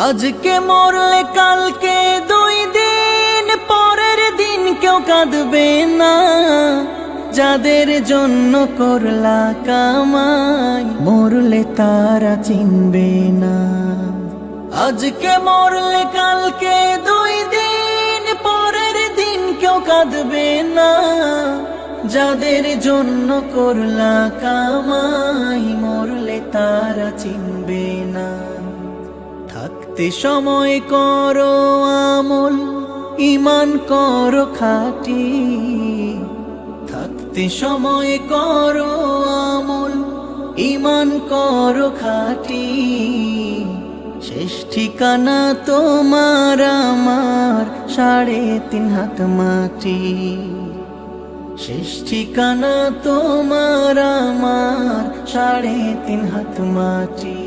আজকে মরলে কালকে 2 দিন পরের দিন কেউ কাঁদবে না। যাদের জন্য করলা কামাই মরলে তারা চিনবে না। আজকে মরলে কালকে 2 দিন পরের দিন কেউ কাঁদবে না। যাদের জন্য করলা কামাই মরলে তারা চিনবে না। থাকতে সময় করো আমল, ঈমান করো খাঁটি। থাকতে সময় করো আমল, ঈমান করো খাঁটি। শেষ ঠিকানা তোমার আমার 3.5 হাত মাটি। শেষ ঠিকানা তোমার আমার 3.5 হাত মাটি।